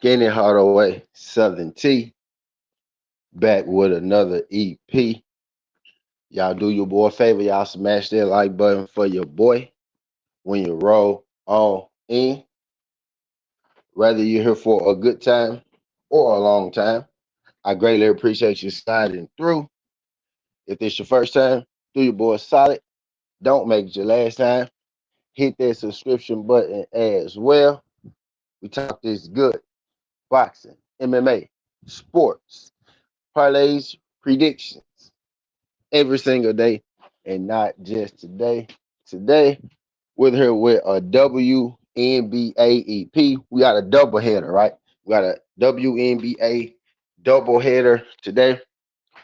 Getting Hardaway, Southern T, back with another EP. Y'all do your boy a favor. Y'all smash that like button for your boy when you roll on in. Whether you're here for a good time or a long time, I greatly appreciate you sliding through. If it's your first time, do your boy solid. Don't make it your last time. Hit that subscription button as well. We talk this good boxing, MMA, sports, parlays, predictions every single day, and not just today. Today, we're here with a WNBA EP. We got a double header, right? We got a WNBA double header today.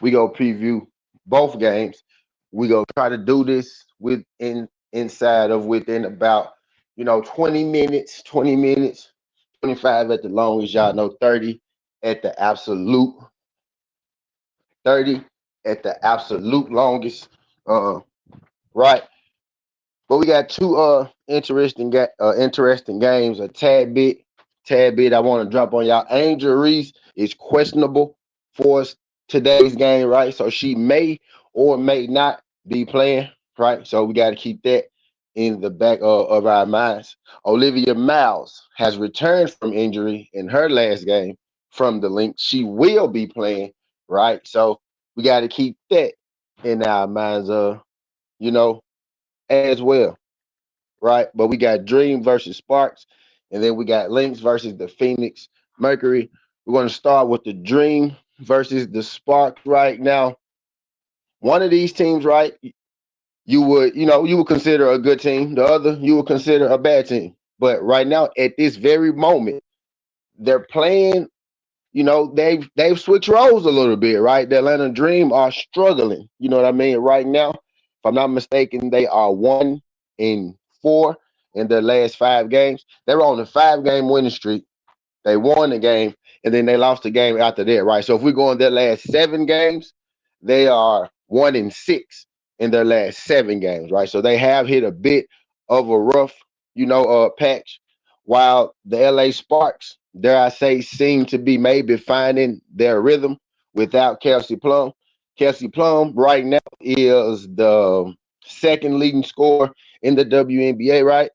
We go preview both games. We go try to do this inside of within about 20 minutes, 25 at the longest. Y'all know 30 at the absolute 30 at the absolute longest. Right. But we got two interesting games. A tad bit. I want to drop on y'all. Angel Reese is questionable for us today's game, right? So she may or may not be playing, right? So we got to keep that in the back of our minds. Olivia Miles has returned from injury in her last game from the Lynx. She will be playing, right? So we got to keep that in our minds, as well, right? But we got Dream versus Sparks, and then we got Lynx versus the Phoenix Mercury. We're going to start with the Dream versus the Sparks right now. One of these teams, right, you would consider a good team. The other, you would consider a bad team. But right now, at this very moment, they're playing. They've switched roles a little bit, right? The Atlanta Dream are struggling. You know what I mean? Right now, if I'm not mistaken, they are 1-4 in their last 5 games. They were on a 5-game winning streak. They won the game, and then they lost the game after that, right? So if we go on their last 7 games, they are 1-6 in their last 7 games, right? So they have hit a bit of a rough, patch. While the LA Sparks, dare I say, seem to be maybe finding their rhythm without Kelsey Plum. Kelsey Plum right now is the second leading scorer in the WNBA, right?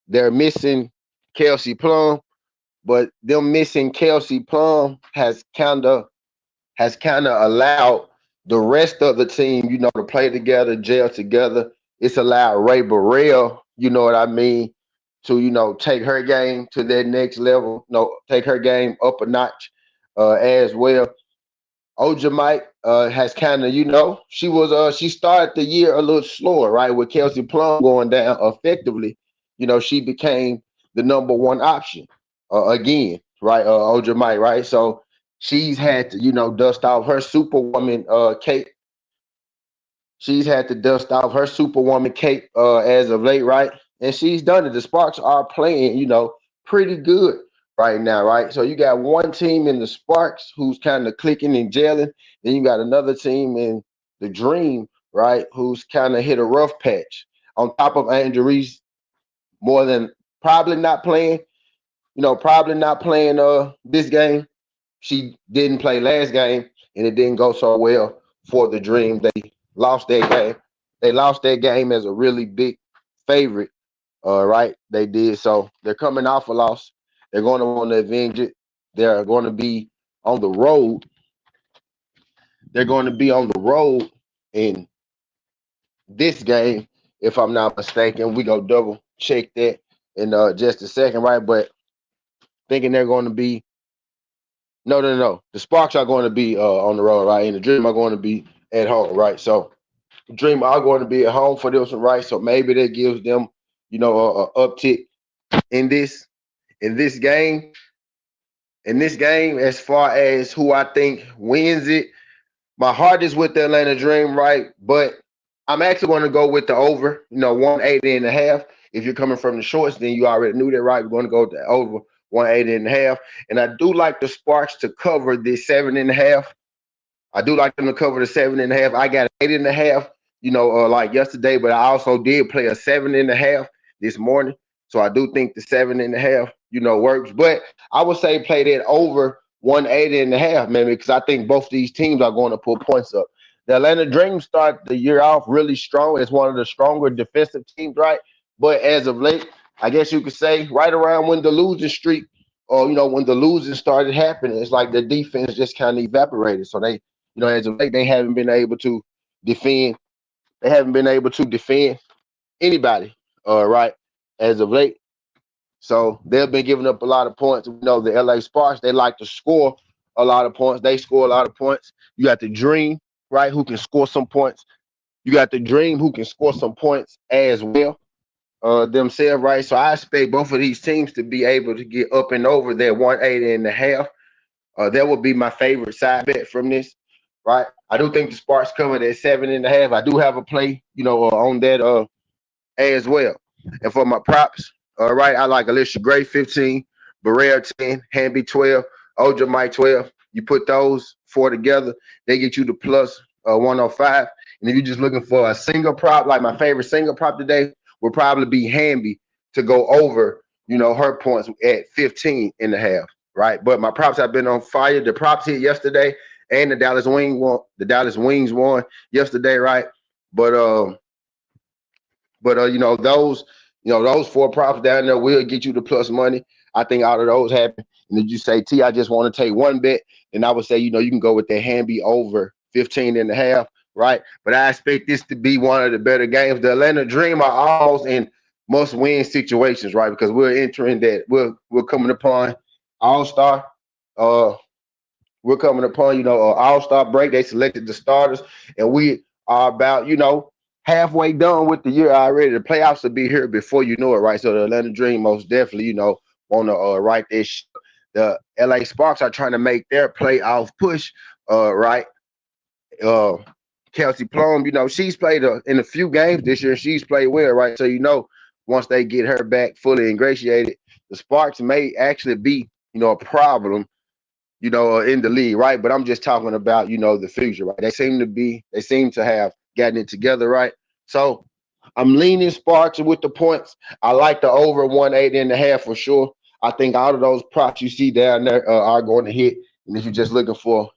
They're missing Kelsey Plum, but them missing Kelsey Plum has kind of allowed the rest of the team, to play together, gel together. It's allowed Ray Burrell, you know what I mean, to take her game to that next level, take her game up a notch as well. Oja Mike has kind of, she started the year a little slower, right? With Kelsey Plum going down effectively, she became the number one option again, right? Oja Mike, right? So she's had to, dust off her superwoman cape. She's had to dust off her superwoman cape as of late, right? And she's done it. The Sparks are playing, pretty good right now, right? So you got one team in the Sparks who's kind of clicking and gelling. Then you got another team in the Dream, right, who's kind of hit a rough patch. On top of Angel Reese, more than probably not playing this game. She didn't play last game, and it didn't go so well for the Dream. They lost that game. They lost that game as a really big favorite. Right? They did. So they're coming off a loss. They're going to want to avenge it. They're going to be on the road. They're going to be on the road in this game, if I'm not mistaken. We go double check that in just a second, right? But thinking they're going to be no. The Sparks are going to be on the road, right? And the Dream are going to be at home, right? So Dream are going to be at home for this one, right? So maybe that gives them, a uptick in this game. In this game, as far as who I think wins it, my heart is with the Atlanta Dream, right? But I'm actually going to go with the over, 180.5. If you're coming from the shorts, then you already knew that, right? We're going to go with the over 180.5. And I do like the Sparks to cover this 7.5. I do like them to cover the 7.5. I got 8.5, like yesterday, but I also did play a 7.5 this morning. So I do think the 7.5 works. But I would say play that over 180.5, man, because I think both these teams are going to put points up. The Atlanta Dream start the year off really strong. It's one of the stronger defensive teams, right? But as of late, I guess you could say right around when the losing streak, or when the losing started happening, it's like the defense just kind of evaporated. So they, as of late, they haven't been able to defend. They haven't been able to defend anybody, right, as of late. So they've been giving up a lot of points. We know the LA Sparks, they like to score a lot of points. They score a lot of points. You got the Dream, right, who can score some points. You got the Dream who can score some points as well themselves, right? So I expect both of these teams to be able to get up and over that 180.5. That would be my favorite side bet from this, right? I do think the Sparks covered at 7.5. I do have a play, on that as well. And for my props, all right, I like Alicia Gray 15, Barrera 10, Hamby 12, Oja Mike 12. You put those four together, they get you the plus 105. And if you're just looking for a single prop, like my favorite single prop today would probably be Hamby to go over, her points at 15.5, right? But my props have been on fire. The props hit yesterday, and the Dallas Wings won yesterday, right? But those four props down there will get you the plus money. I think out of those happen. And if you say, T, I just want to take one bet, then I would say, you can go with that Hamby over 15.5, right? But I expect this to be one of the better games. The Atlanta Dream are almost in must-win situations, right? Because we're entering that. We're coming upon All-Star. We're coming upon, All-Star break. They selected the starters, and we are about, halfway done with the year already. The playoffs will be here before you know it, right? So the Atlanta Dream most definitely, want to write this. The LA Sparks are trying to make their playoff push, right? Kelsey Plum, she's played in a few games this year. She's played well, right? So, once they get her back fully ingratiated, the Sparks may actually be, a problem, in the league, right? But I'm just talking about, the future, right? They seem to have gotten it together, right? So I'm leaning Sparks with the points. I like the over 180.5 for sure. I think all of those props you see down there are going to hit. And if you're just looking for,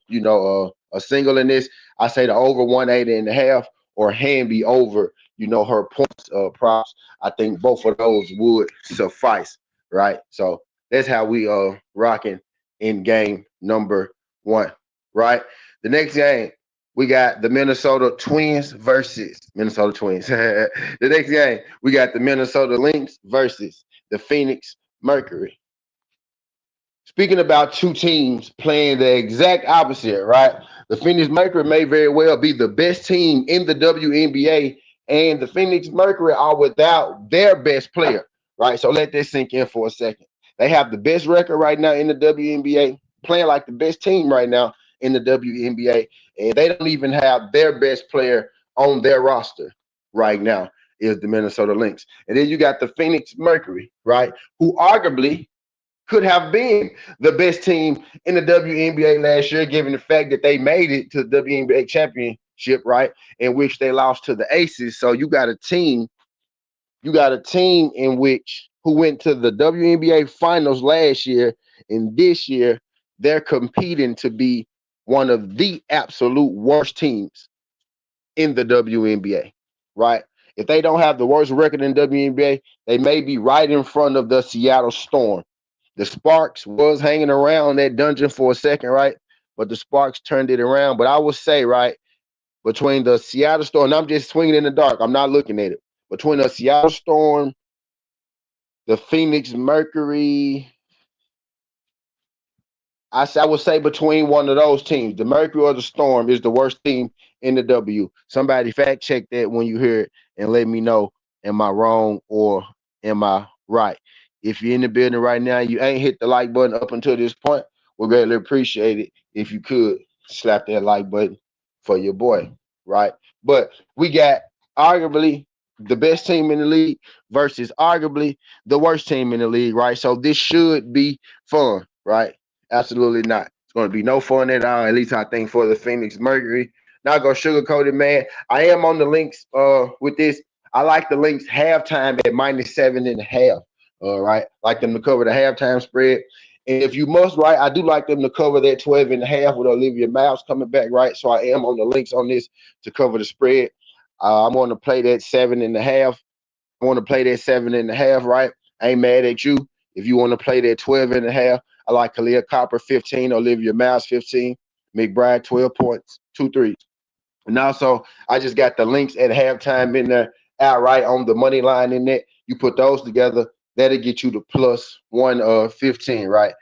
a single in this, I say the over 180.5 or Hamby over, her points props. I think both of those would suffice, right? So that's how we rocking in game number 1, right? The next game, we got the Minnesota Twins versus Minnesota Twins. The next game, we got the Minnesota Lynx versus the Phoenix Mercury. Speaking about two teams playing the exact opposite, right? The Phoenix Mercury may very well be the best team in the WNBA, and the Phoenix Mercury are without their best player, right? So let this sink in for a second. They have the best record right now in the WNBA, playing like the best team right now in the WNBA, and they don't even have their best player on their roster right now, is the Minnesota Lynx. And then you got the Phoenix Mercury, right, who arguably could have been the best team in the WNBA last year, given the fact that they made it to the WNBA championship, right, in which they lost to the Aces. So you got a team in which who went to the WNBA finals last year, and this year they're competing to be one of the absolute worst teams in the WNBA, right? If they don't have the worst record in WNBA, they may be right in front of the Seattle Storm. The Sparks was hanging around that dungeon for a second, right? But the Sparks turned it around. But I would say, right, between the Seattle Storm, and I'm just swinging in the dark, I'm not looking at it. Between the Seattle Storm, the Phoenix Mercury, I would say between one of those teams, the Mercury or the Storm is the worst team in the W. Somebody fact check that when you hear it and let me know, am I wrong or am I right? If you're in the building right now, you ain't hit the like button up until this point, we'll greatly appreciate it if you could slap that like button for your boy, right? But we got arguably the best team in the league versus arguably the worst team in the league, right? So this should be fun, right? Absolutely not. It's going to be no fun at all, at least I think, for the Phoenix Mercury. Not going to sugarcoat it, man. I am on the Lynx with this. I like the Lynx halftime at -7.5, All right. Like them to cover the halftime spread. And if you must, right, I do like them to cover that 12 and a half with Olivia Miles coming back, right? So I am on the links on this to cover the spread. I'm going to play that 7.5. I want to play that 7.5, right? I ain't mad at you. If you want to play that 12.5, I like Kalia Copper 15, Olivia Miles 15, McBride 12 points, 2 threes. And also, I just got the links at halftime in there outright on the money line in there. You put those together, that'll get you to plus 115, right?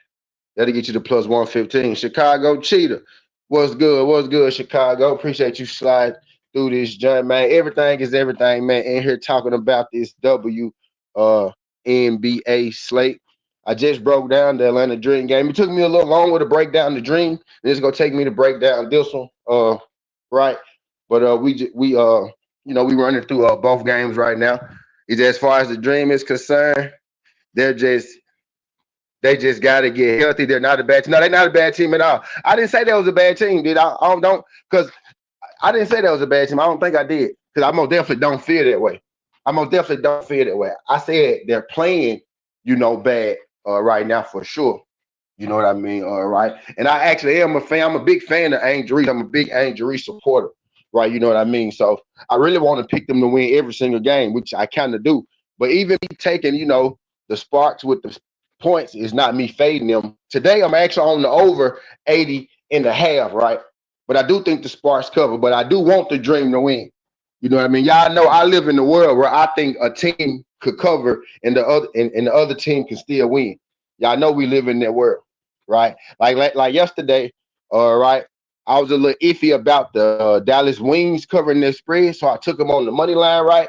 That'll get you to plus 115. Chicago Cheetah. What's good? What's good, Chicago? Appreciate you slide through this joint, man. Everything is everything, man. In here talking about this WNBA slate. I just broke down the Atlanta Dream game. It took me a little longer to break down the Dream. And it's gonna take me to break down this one. Right. But we running through both games right now. Is as far as the Dream is concerned, they're just they just got to get healthy. They're not a bad team. No, they're not a bad team at all. I didn't say that was a bad team, did I? I don't because I didn't say that was a bad team. I don't think I did because I most definitely don't feel that way. I most definitely don't feel that way. I said they're playing, bad right now for sure. You know what I mean? All right. And I actually am a fan. I'm a big fan of Angel Reese. I'm a big Angel Reese supporter. Right. You know what I mean? So I really want to pick them to win every single game, which I kind of do. But even me taking, the Sparks with the points is not me fading them. Today, I'm actually on the over 80.5, right? But I do think the Sparks cover, but I do want the Dream to win. You know what I mean? Y'all know I live in the world where I think a team could cover and the other team can still win. Y'all know we live in that world, right? Like yesterday, all right. I was a little iffy about the Dallas Wings covering their spread, so I took them on the money line, right?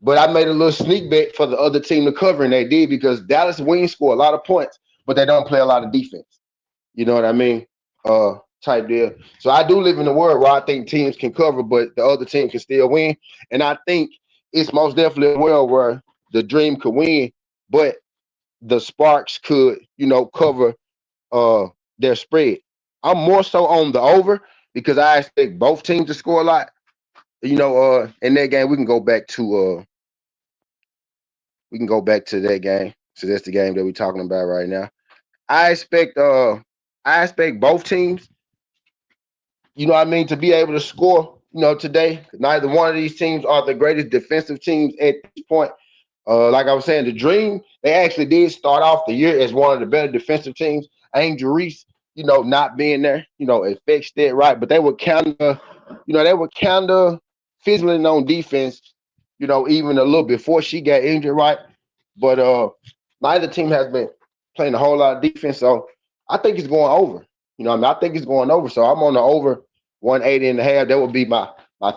But I made a little sneak bet for the other team to cover, and they did because Dallas Wings score a lot of points, but they don't play a lot of defense. You know what I mean? Type deal. So I do live in a world where I think teams can cover, but the other team can still win. And I think it's most definitely a world where the Dream could win, but the Sparks could, cover their spread. I'm more so on the over because I expect both teams to score a lot. In that game we can go back to that game. So that's the game that we're talking about right now. I expect I expect both teams, you know what I mean, to be able to score, today. Neither one of these teams are the greatest defensive teams at this point. Like I was saying, the Dream, they actually did start off the year as one of the better defensive teams. Angel Reese, not being there, it fixed that, right? But they were kind of fizzling on defense, even a little before she got injured, right? But neither team has been playing a whole lot of defense. So I think it's going over. I think it's going over. So I'm on the over 180.5. That would be my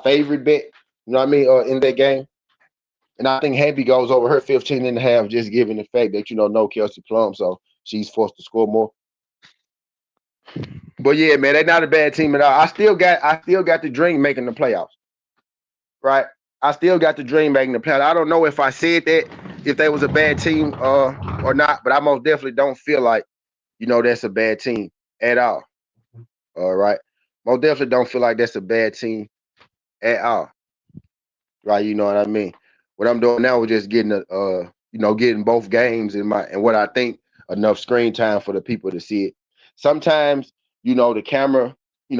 favorite bet, in that game. And I think Happy goes over her 15.5, just given the fact that, no Kelsey Plum. So she's forced to score more. But yeah, man, they're not a bad team at all. I still got the Dream making the playoffs. Right? I still got the Dream making the playoffs. I don't know if I said that if they was a bad team or not, but I most definitely don't feel like, that's a bad team at all. All right. Most definitely don't feel like that's a bad team at all. Right? You know what I mean? What I'm doing now is just getting both games and what I think enough screen time for the people to see it. Sometimes, the camera,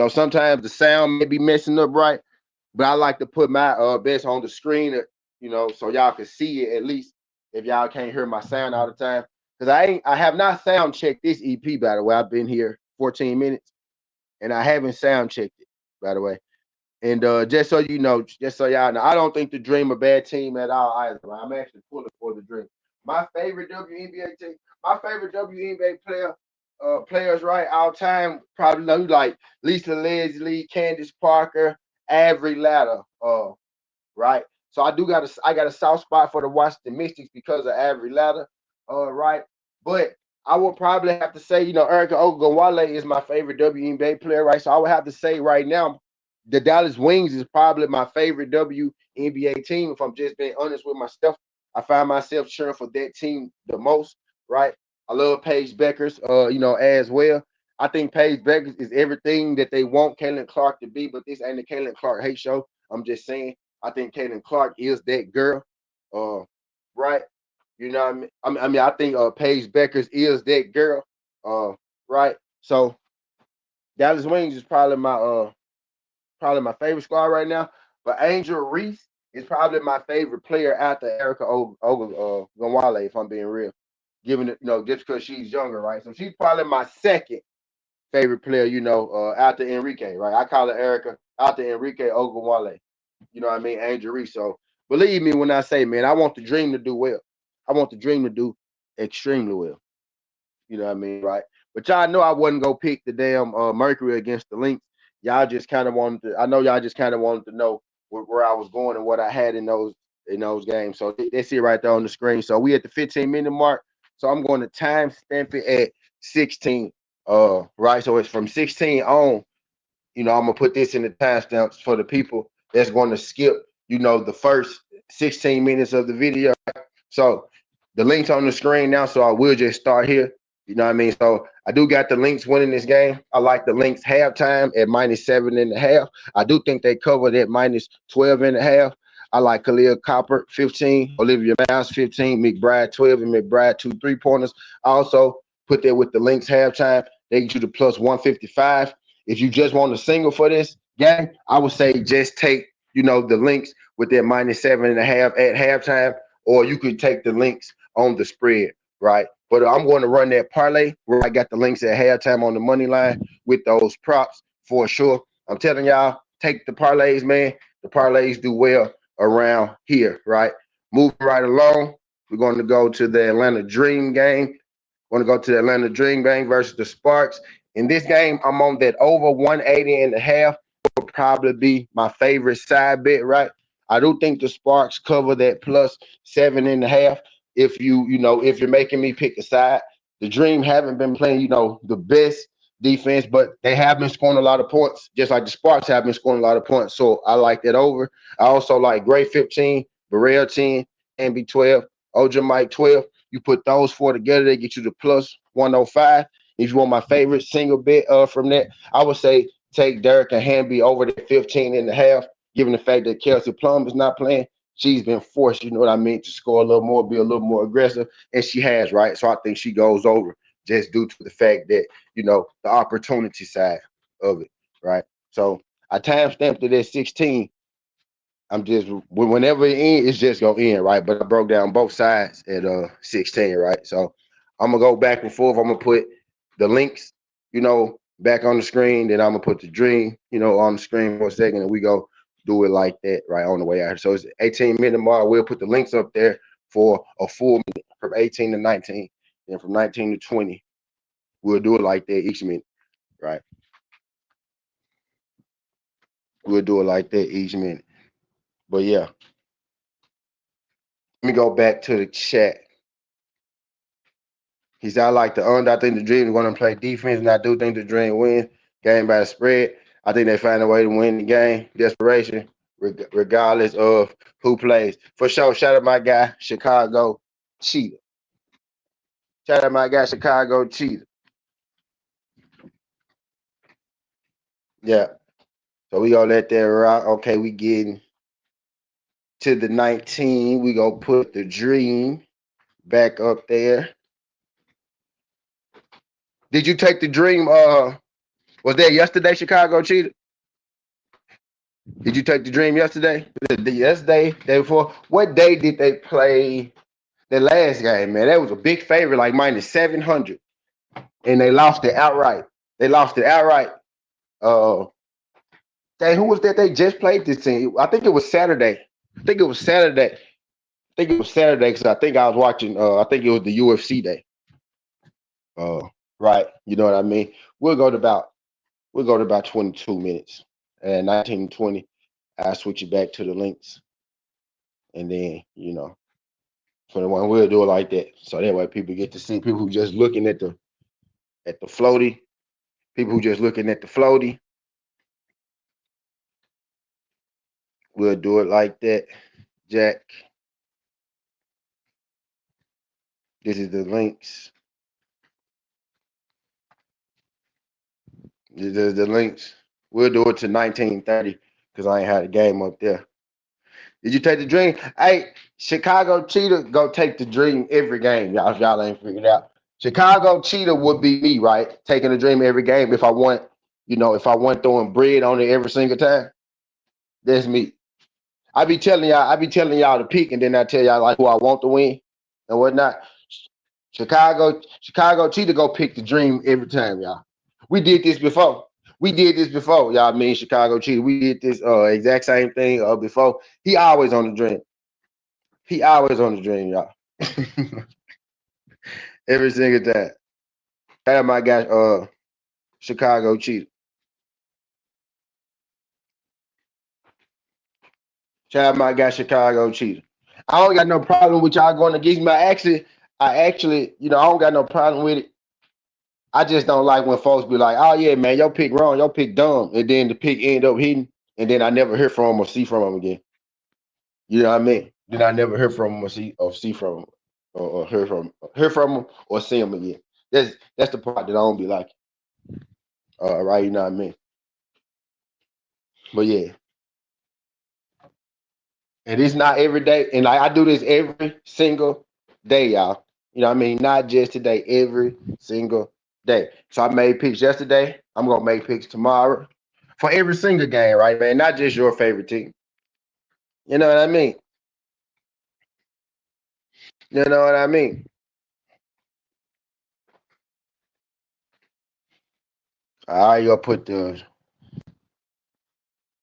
sometimes the sound may be messing up, right? But I like to put my best on the screen, so y'all can see it at least if y'all can't hear my sound all the time. Because I have not sound checked this EP, by the way. I've been here 14 minutes and I haven't sound checked it, by the way. And just so you know, just so y'all know, I don't think the Dream a bad team at all either. I'm actually pulling for the Dream. My favorite WNBA team, my favorite WNBA players right all time, probably know like Lisa Leslie, Candace Parker, Avery Latta, right? So I got a soft spot for the Washington Mystics because of Avery Latta, right? But I would probably have to say, Erica Ogowale is my favorite WNBA player, right? So I would have to say right now, the Dallas Wings is probably my favorite WNBA team. If I'm just being honest with myself, I find myself cheering for that team the most, right? I love Paige Beckers, as well. I think Paige Beckers is everything that they want Caitlin Clark to be, but this ain't the Caitlin Clark hate show. I'm just saying, I think Caitlin Clark is that girl, right? You know what I mean? I think Paige Beckers is that girl. Right. So Dallas Wings is probably my favorite squad right now. But Angel Reese is probably my favorite player after Erica Ogunwale, if I'm being real. Given it, just because she's younger, right? So she's probably my second favorite player, after Enrique, right? I call her Erica after Enrique Ogunwale. You know what I mean? Angel Reese. So believe me when I say, man, I want the Dream to do well. I want the Dream to do extremely well. You know what I mean, right? But y'all know I wasn't gonna pick the damn Mercury against the Lynx. Y'all just kind of wanted to. I know y'all just kind of wanted to know where I was going and what I had in those games. So they see it right there on the screen. So we at the 15-minute mark. So I'm going to time stamp it at 16. Right. So it's from 16 on. I'm gonna put this in the timestamps for the people that's going to skip. The first 16 minutes of the video. So the Lynx on the screen now, so I will just start here. You know what I mean? So I do got the Lynx winning this game. I like the Lynx halftime at -7.5. I do think they covered at -12.5. I like Khalil Copper 15, Olivia Mouse 15, McBride 12, and McBride 2 3-pointers. I also put that with the Lynx halftime. They get you the +155. If you just want a single for this game, I would say just take the Lynx with their -7.5 at halftime, or you could take the Lynx on the spread, right? But I'm going to run that parlay where I got the Lynx at halftime on the money line with those props for sure. I'm telling y'all, take the parlays, man. The parlays do well around here, right? Moving right along, we're going to go to the Atlanta Dream game. We're going to go to the Atlanta Dream game versus the Sparks. In this game, I'm on that over 180.5. Will probably be my favorite side bet, right? I do think the Sparks cover that +7.5. If you're making me pick a side, the Dream haven't been playing, the best defense, but they have been scoring a lot of points, just like the Sparks have been scoring a lot of points. So I like that over. I also like Gray 15, Burrell 10, Ambi 12, Oja Mike 12. You put those four together, they get you the +105. If you want my favorite single bet from that, I would say take Derek and Hamby over the 15.5, given the fact that Kelsey Plum is not playing. She's been forced, you know what I mean, to score a little more, be a little more aggressive, and she has, right? So I think she goes over just due to the fact that, the opportunity side of it, right? So I time stamped it at 16. I'm just whenever it ends, it's just gonna end, right? But I broke down both sides at 16, right? So I'm gonna go back and forth. I'm gonna put the Lynx, back on the screen. Then I'm gonna put the Dream, on the screen for a second, and we go do it like that, right, on the way out. So it's 18-minute mark. We'll put the Lynx up there for a full minute from 18 to 19, then from 19 to 20. We'll do it like that each minute, right? We'll do it like that each minute. But yeah, let me go back to the chat. He said, I like the under. I think the Dream is going to play defense, and I do think the Dream wins game by the spread. I think they find a way to win the game. Desperation, regardless of who plays. For sure, shout out my guy, Chicago Cheetah. Shout out my guy, Chicago Cheetah. Yeah. So we going to let that rock. Okay, we getting to the 19. We going to put the Dream back up there. Did you take the Dream? Was that yesterday, Chicago Cheetah? Did you take the Dream yesterday? Yesterday, day before. What day did they play the last game, man? That was a big favorite, like -700, and they lost it outright. They lost it outright. Who was that? They just played this team. I think it was Saturday. I think it was Saturday. Because I think I was watching. I think it was the UFC day. Right. You know what I mean? We'll go to about 22 minutes. And 19:20, I switch it back to the Lynx. And then, 21, we'll do it like that. So that way people get to see people who just looking at the floaty. People who just looking at the floaty. We'll do it like that. Jack. This is the Lynx. This is the Lynx. We'll do it to 19:30 because I ain't had a game up there. Did you take the dream? Hey, Chicago Cheetah, go take the dream every game, y'all. If y'all ain't figured out, Chicago Cheetah would be me, right? Taking the dream every game. If I want, if I want throwing bread on it every single time, that's me. I be telling y'all to pick, and then I tell y'all like who I want to win and whatnot. Chicago Cheetah go pick the dream every time, y'all. We did this before. Y'all. Me and Chicago Cheetah. We did this exact same thing before. He always on the dream. Y'all. Every single time. Have my guy Chicago Cheetah. Shout out my guy Chicago Cheetah. I don't got no problem with y'all going against me. I actually, I don't got no problem with it. I just don't like when folks be like, "Oh yeah, man, your pick wrong, your pick dumb," and then the pick end up hitting, and then I never hear from them or see from them again. You know what I mean? Then I never hear from them or see from them or hear from them or see them again. That's the part that I don't be like. Right? You know what I mean? But yeah, and it's not every day, and like I do this every single day, y'all. You know what I mean? Not just today, every single day. So I made picks yesterday. I'm gonna make picks tomorrow for every single game, right, man? Not just your favorite team. You know what I mean? You know what I mean? All right, you'll put the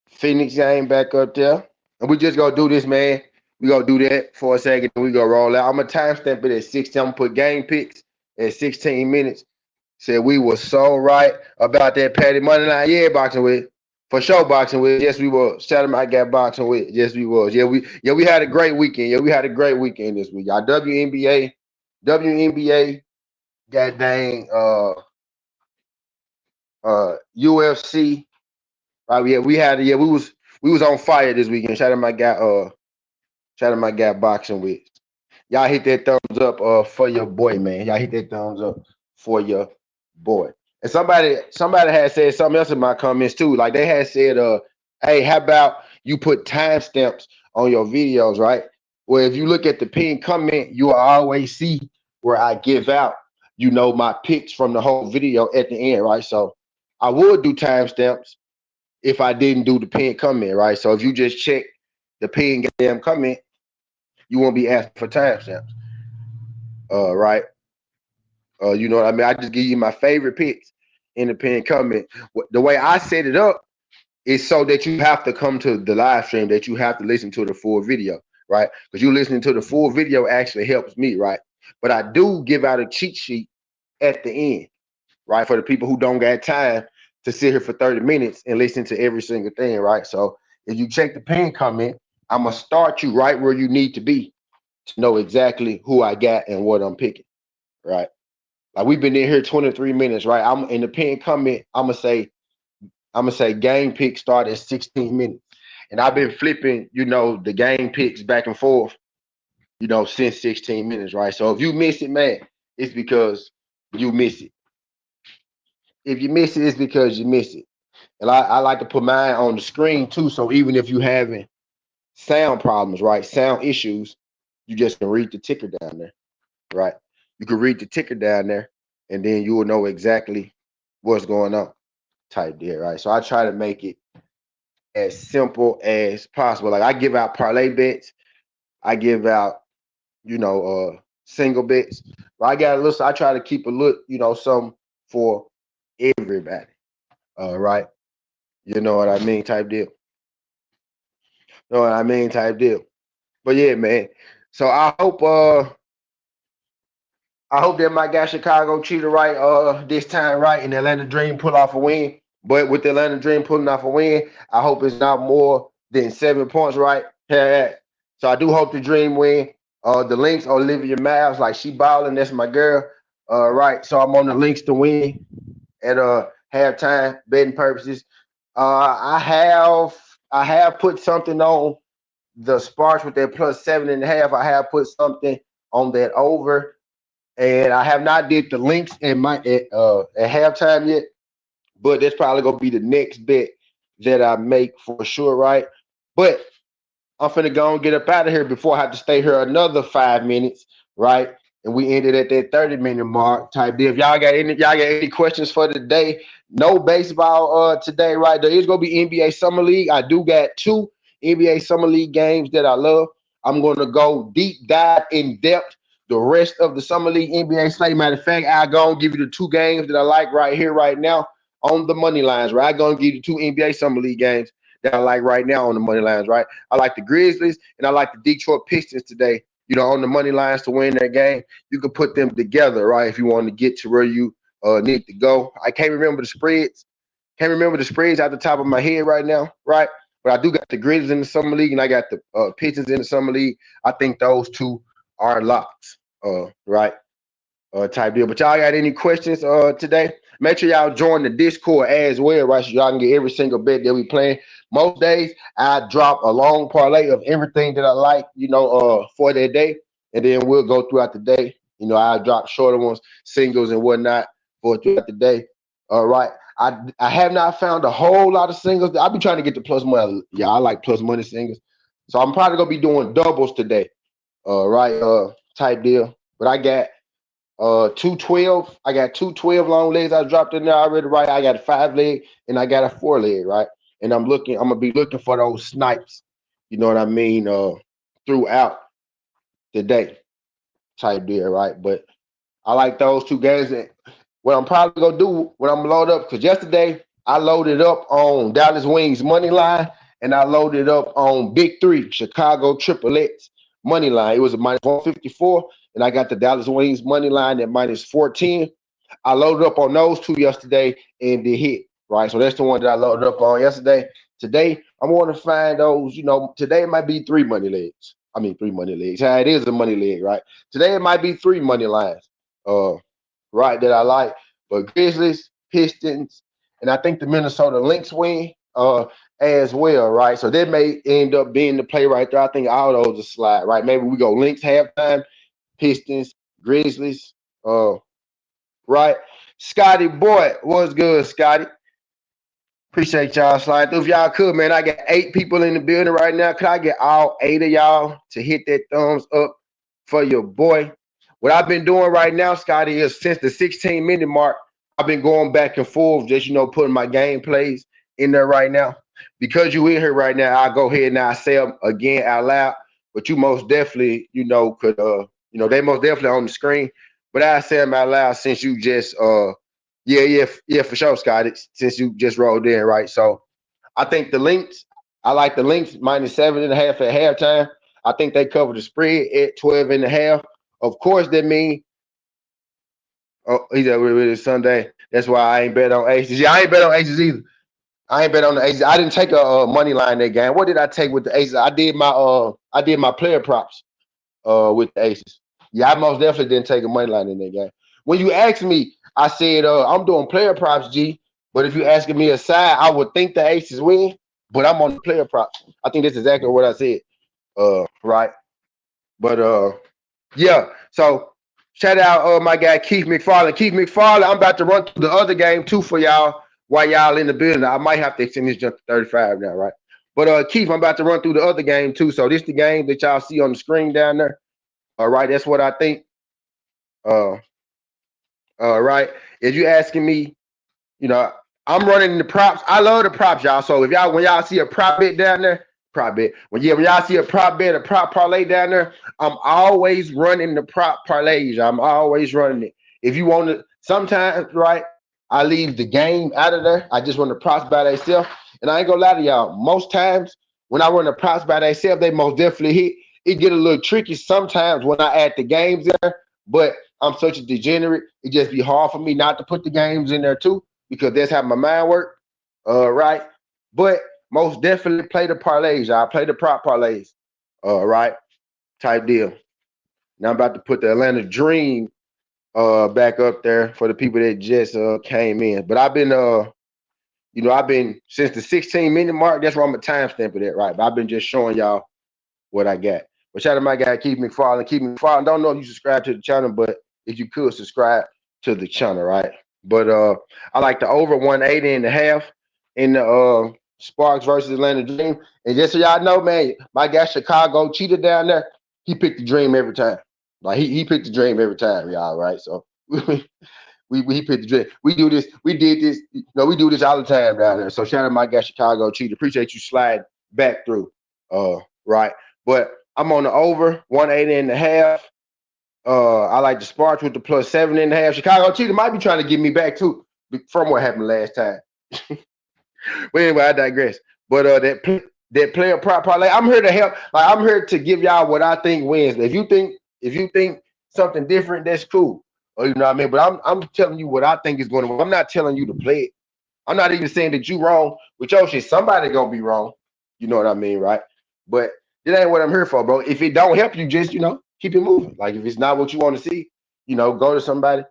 Phoenix game back up there. And we just gonna do this, man. We gonna do that for a second, and we gonna roll out. I'm gonna timestamp it at 16. I'm gonna put game picks at 16 minutes. Said we were so right about that Patty Monday night. Yeah, boxing with. For sure, boxing with. Yes, we were. Shout out, I got boxing with. Yes, we was. We had a great weekend. Yeah, we had a great weekend this week. Y'all WNBA, got dang UFC. Right, yeah, we was on fire this weekend. Shout out my guy boxing with. Y'all hit that thumbs up for your boy, man. Y'all hit that thumbs up for your boy. And somebody had said something else in my comments too. Like they had said, hey, how about you put timestamps on your videos, right? Well, if you look at the pinned comment, you will always see where I give out, my picks from the whole video at the end, right? So I would do timestamps if I didn't do the pinned comment, right? So if you just check the pinned damn comment, you won't be asking for timestamps. Right? You know what I mean? I just give you my favorite picks in the pinned comment. The way I set it up is so that you have to come to the live stream, that you have to listen to the full video, right? Because you listening to the full video actually helps me, right? But I do give out a cheat sheet at the end, right? For the people who don't got time to sit here for 30 minutes and listen to every single thing, right? So if you check the pinned comment, I'm gonna start you right where you need to be to know exactly who I got and what I'm picking, right? Like we've been in here 23 minutes, right? I'm in the pinned comment. I'm gonna say game pick start at 16 minutes, and I've been flipping, the game picks back and forth, since 16 minutes, right? So if you miss it, man, it's because you miss it. If you miss it, it's because you miss it. And I like to put mine on the screen too, so even if you having sound problems, right, sound issues, you just can read the ticker down there, right? You can read the ticker down there, and then you will know exactly what's going on. Type there, right? So I try to make it as simple as possible. Like I give out parlay bets, I give out, single bets. But I got a little. I try to keep a look, some for everybody. Right? You know what I mean? Type deal. Know what I mean? Type deal. But yeah, man. So I hope that my guy Chicago Cheetah right this time right and Atlanta Dream pull off a win. But with the Atlanta Dream pulling off a win, I hope it's not more than 7 points, right? So I do hope the Dream win. The Lynx, Olivia Miles, like she balling, that's my girl. Right. So I'm on the Lynx to win at halftime betting purposes. I have put something on the Sparks with their plus 7.5. I have put something on that over. And I have not did the Lynx at halftime yet, but that's probably gonna be the next bet that I make for sure, right? But I'm finna go and get up out of here before I have to stay here another 5 minutes, right? And we ended at that 30-minute mark type deal. If y'all got any questions for today? No baseball today, right? There is gonna be NBA Summer League. I do got 2 NBA Summer League games that I love. I'm gonna go deep dive in depth the rest of the Summer League NBA slate. Matter of fact, I'll go and give you the 2 games that I like right here, right now on the money lines, right? I'm gonna give you 2 NBA Summer League games that I like right now on the money lines, right? I like the Grizzlies and I like the Detroit Pistons today, on the money lines to win that game. You can put them together, right? If you want to get to where you need to go. I can't remember the spreads. Can't remember the spreads at the top of my head right now, right? But I do got the Grizzlies in the Summer League and I got the Pistons in the Summer League. I think those 2 are locks, right? Type deal. But y'all got any questions today? Make sure y'all join the Discord as well, right? So y'all can get every single bet that we playing. Most days I drop a long parlay of everything that I like, for that day, and then we'll go throughout the day. I drop shorter ones, singles and whatnot for throughout the day. All right. I have not found a whole lot of singles. I'll be trying to get the plus money. Yeah, I like plus money singles. So I'm probably gonna be doing doubles today. Right. Type deal. But I got 212. I got 212 long legs I dropped in there already, right? I got a 5 leg and I got a 4 leg, right? And I'm gonna be looking for those snipes, you know what I mean, throughout the day type deal, right? But I like those 2 games. And what I'm probably gonna do when I'm load up, because yesterday I loaded up on Dallas Wings money line and I loaded up on Big Three, Chicago Triple X money line. It was a minus 154, and I got the Dallas Wings money line at minus 14. I loaded up on those 2 yesterday and they hit, right? So that's the one that I loaded up on yesterday. Today, I'm going to find those, today it might be 3 money legs. I mean, 3 money legs. How it is a money leg, right? Today it might be 3 money lines, right, that I like. But Grizzlies, Pistons, and I think the Minnesota Lynx win as well, right? So that may end up being the play right there. I think all those are slide, right? Maybe we go Lynx halftime, Pistons, Grizzlies, right? Scotty boy, what's good, Scotty? Appreciate y'all sliding through. If y'all could, man, I got 8 people in the building right now. Could I get all 8 of y'all to hit that thumbs up for your boy? What I've been doing right now, Scotty, is since the 16-minute mark, I've been going back and forth, just putting my game plays in there right now. Because you in here right now, I'll go ahead and I'll say them again out loud. But you most definitely, could they most definitely on the screen. But I say them out loud since you just yeah, for sure, Scotty. Since you just rolled in, right? So I think the Lynx, I like the Lynx minus 7.5 at halftime. I think they cover the spread at 12.5. Of course, that means he's with Sunday. That's why I ain't bet on aces. Yeah, I ain't bet on aces either. I ain't bet on the aces. I didn't take a money line that game. What did I take with the aces? I did my player props with the aces. Yeah, I most definitely didn't take a money line in that game. When you asked me, I said I'm doing player props, G. But if you're asking me a side, I would think the aces win. But I'm on the player props. I think that's exactly what I said. Right. But yeah. So shout out my guy Keith McFarland. Keith McFarland, I'm about to run through the other game too for y'all while y'all in the building. I might have to extend this jump to 35 now, right? But Keith, I'm about to run through the other game too. So this the game that y'all see on the screen down there. All right, that's what I think. Right. If you asking me, I'm running the props. I love the props, y'all. So if when y'all see a prop bet down there, prop bet. When y'all see a prop bet, a prop parlay down there, I'm always running the prop parlays. I'm always running it. If you want to, sometimes, right, I leave the game out of there. I just run the props by themselves. And I ain't gonna lie to y'all. Most times when I run the props by themselves, they most definitely hit. It get a little tricky sometimes when I add the games there, but I'm such a degenerate. It just be hard for me not to put the games in there too, because that's how my mind work. Right. But most definitely play the parlays, y'all. Play the prop parlays. Right. Type deal. Now I'm about to put the Atlanta Dream back up there for the people that just came in. But I've been I've been since the 16-minute mark, that's where I'm a timestamp of that, right? But I've been just showing y'all what I got. But shout out to my guy, Keith McFarland. Keith McFarland. Don't know if you subscribe to the channel, but if you could subscribe to the channel, right? But I like the over 180.5 in the Sparks versus Atlanta Dream. And just so y'all know, man, my guy Chicago Cheetah down there, he picked the Dream every time. Like he picked the Dream every time, y'all, right? So we picked the Dream. We do this, we did this, we do this all the time down there. So shout out to my guy Chicago Cheetah. Appreciate you sliding back through. Right. But I'm on the over 180.5. I like the Sparks with the plus 7.5. Chicago Cheetah might be trying to get me back too from what happened last time. But anyway, I digress. But that player prop parlay, I'm here to help. Like I'm here to give y'all what I think wins. If you think something different, that's cool. Or you know what I mean. But I'm telling you what I think is going to win. I'm not telling you to play it. I'm not even saying that you wrong with your shit. Somebody gonna be wrong. You know what I mean, right? But it ain't what I'm here for, bro. If it don't help you, just keep it moving. Like if it's not what you want to see, go to somebody,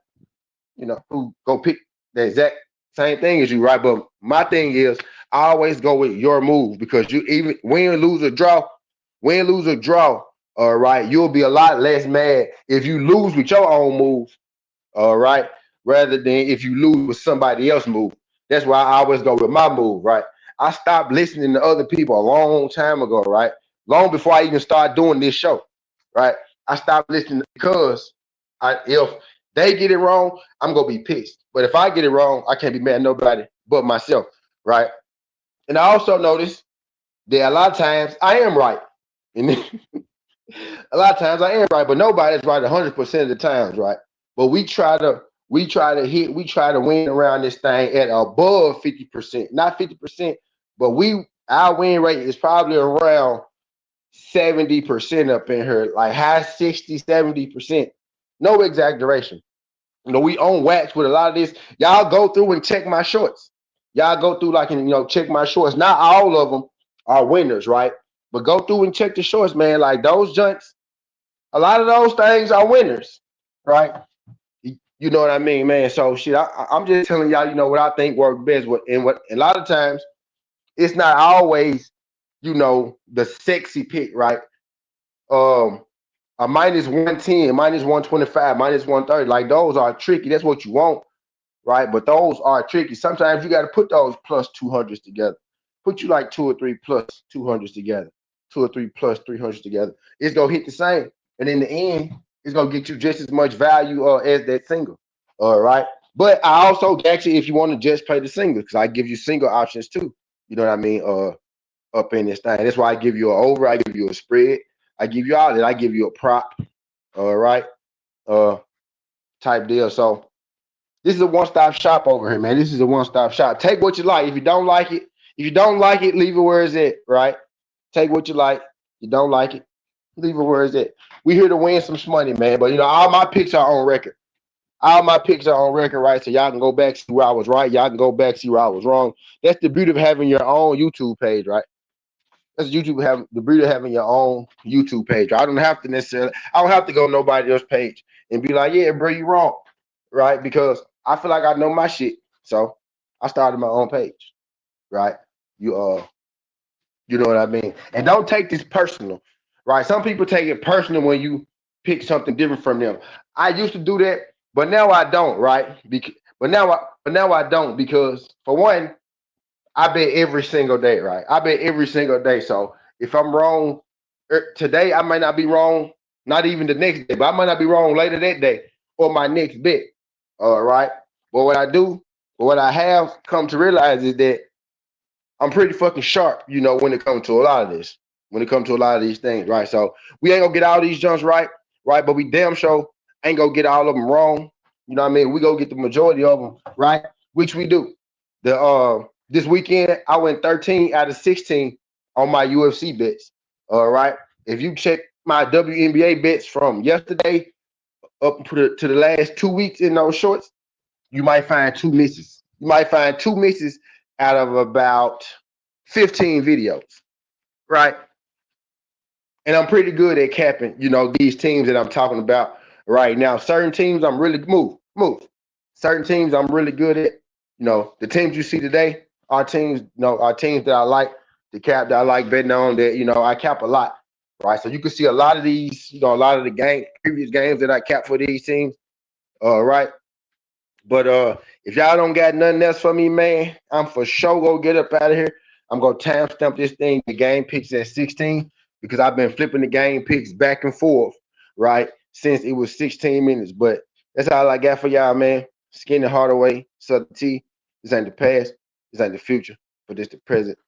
who go pick the exact same thing as you, right? But my thing is, I always go with your move because you even win, lose, or draw, all right, you'll be a lot less mad if you lose with your own move, all right, rather than if you lose with somebody else's move. That's why I always go with my move, right? I stopped listening to other people a long time ago, right? Long before I even started doing this show, right? I stopped listening because if they get it wrong, I'm gonna be pissed. But if I get it wrong, I can't be mad at nobody but myself, right? And I also notice that a lot of times I am right. And a lot of times I am right, but nobody's right 100% of the times, right? But we try to win around this thing at above 50%, not 50%, but our win rate is probably around 70% up in here, like high 60, 70%. No exaggeration. We own wax with a lot of this. Y'all go through and check my shorts. Y'all go through and check my shorts. Not all of them are winners, right? But go through and check the shorts, man. Like those junks, a lot of those things are winners, right? You know what I mean, man? So shit, I'm just telling y'all, what I think works best. What a lot of times it's not always, the sexy pick, right? A minus 110, minus 125, minus 130. Like those are tricky. That's what you want, right? But those are tricky. Sometimes you got to put those plus 200s together. Put you like 2 or 3 plus 200s together. 2 or 3 plus 300s together. It's going to hit the same. And in the end, it's going to get you just as much value as that single. All right. But I also actually, if you want to just play the single, because I give you single options too. You know what I mean? Up in this thing. That's why I give you an over, I give you a spread, I give you all that, I give you a prop, all right, type deal. So this is a one-stop shop over here, man. This is a one-stop shop. Take what you like. If you don't like it, leave it where it's at, right? Take what you like. You don't like it, leave it where it's at. We here to win some money, man. But all my picks are on record. All my picks are on record, right? So y'all can go back, see where I was right. Y'all can go back, see where I was wrong. That's the beauty of having your own YouTube page, right? That's the beauty of having your own YouTube page. I don't have to go nobody else's page and be like, yeah, bro, you wrong, right? Because I feel like I know my shit. So I started my own page, right? You know what I mean? And don't take this personal, right? Some people take it personal when you pick something different from them. I used to do that, but now I don't, right? But now I don't because for one, I bet every single day, right? I bet every single day. So if I'm wrong today, I might not be wrong, not even the next day, but I might not be wrong later that day or my next bet. All right. But what I have come to realize is that I'm pretty fucking sharp, when it comes to a lot of this, when it comes to a lot of these things, right? So we ain't gonna get all these jumps right? But we damn sure ain't gonna get all of them wrong. You know what I mean? We go get the majority of them, right? Which we do. This weekend, I went 13 out of 16 on my UFC bets. All right. If you check my WNBA bets from yesterday up to the last 2 weeks in those shorts, you might find 2 misses. You might find 2 misses out of about 15 videos. Right. And I'm pretty good at capping, these teams that I'm talking about right now. Certain teams I'm really move. Certain teams I'm really good at. The teams you see today are teams that I like to cap, that I like betting on, that I cap a lot, right? So you can see a lot of these, a lot of the previous games that I cap for these teams, right? But if y'all don't got nothing else for me, man, I'm for sure gonna get up out of here. I'm gonna timestamp this thing. The game picks at 16 because I've been flipping the game picks back and forth, right, since it was 16 minutes. But that's all I got for y'all, man. Skinny Hardaway, Southern T. This ain't the past. This ain't the future, but this the present.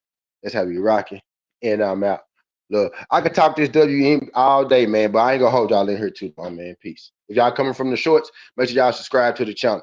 That's how we rocking. And I'm out. Look, I could talk this WM all day, man, but I ain't gonna hold y'all in here too long, man. Peace. If y'all coming from the shorts, make sure y'all subscribe to the channel.